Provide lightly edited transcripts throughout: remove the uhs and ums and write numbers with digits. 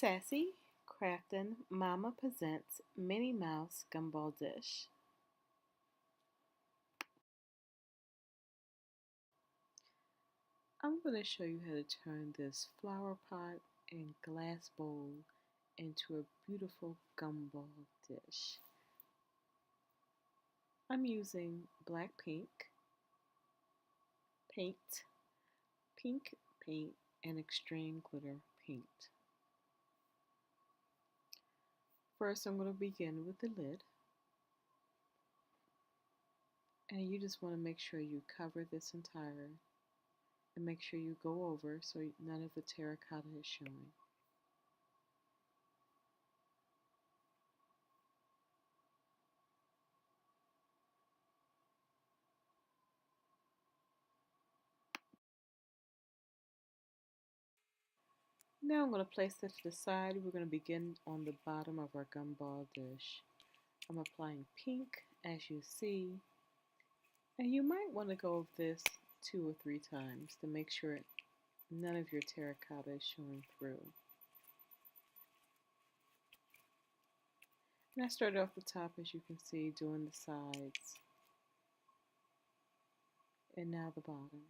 Sassy Craftin' Mama presents Minnie Mouse Gumball Dish. I'm going to show you how to turn this flower pot and glass bowl into a beautiful gumball dish. I'm using black paint, pink paint, and extreme glitter paint. First, I'm going to begin with the lid. And you just want to make sure you cover this entire and make sure you go over so none of the terracotta is showing. Now I'm going to place that to the side. We're going to begin on the bottom of our gumball dish. I'm applying pink as you see, and you might want to go over this 2 or 3 times to make sure none of your terracotta is showing through. And I started off the top, as you can see, doing the sides, and now the bottom.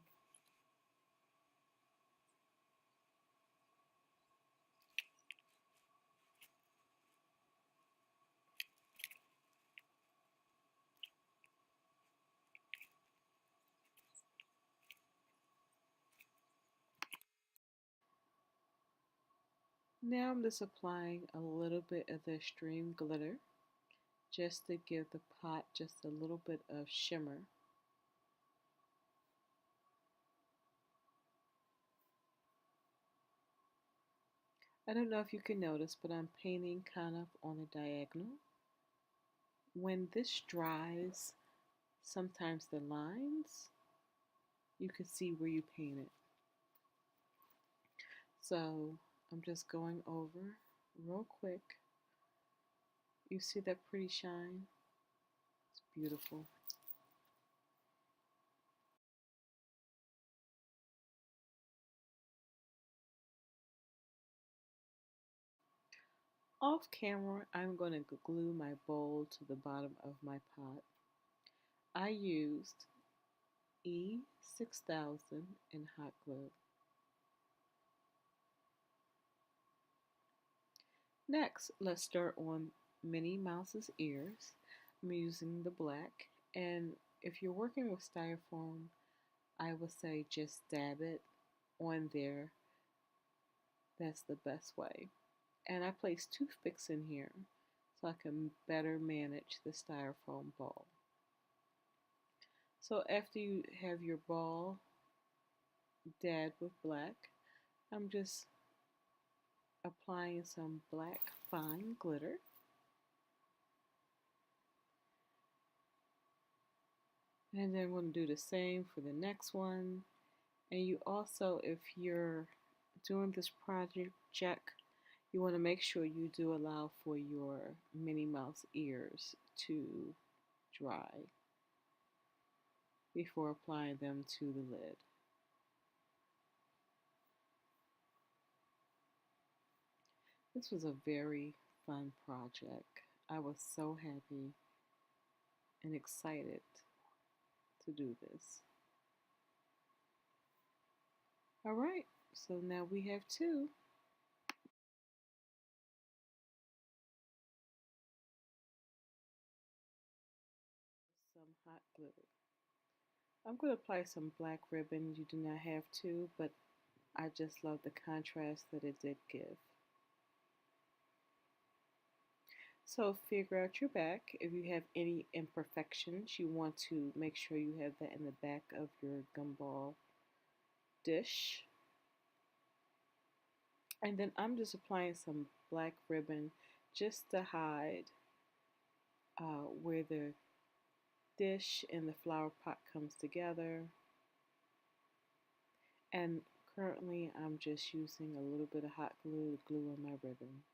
Now I'm just applying a little bit of the extreme glitter just to give the pot just a little bit of shimmer. I don't know if you can notice, but I'm painting kind of on a diagonal. When this dries, sometimes the lines, you can see where you painted. So I'm just going over real quick. You see that pretty shine? It's beautiful. Off camera, I'm going to glue my bowl to the bottom of my pot. I used E6000 in hot glue. Next, let's start on Minnie Mouse's ears. I'm using the black, and if you're working with styrofoam, I would say just dab it on there. That's the best way. And I placed toothpicks in here so I can better manage the styrofoam ball. So after you have your ball dabbed with black, I'm just applying some black fine glitter. And then I'm going to do the same for the next one. And you also, if you're doing this project, you want to make sure you do allow for your Minnie Mouse ears to dry before applying them to the lid. This was a very fun project. I was so happy and excited to do this. Alright, so now we have 2. Some hot glue. I'm going to apply some black ribbon. You do not have to, but I just love the contrast that it did give. So figure out your back. If you have any imperfections, you want to make sure you have that in the back of your gumball dish. And then I'm just applying some black ribbon just to hide where the dish and the flower pot comes together. And currently I'm just using a little bit of hot glue to glue on my ribbon.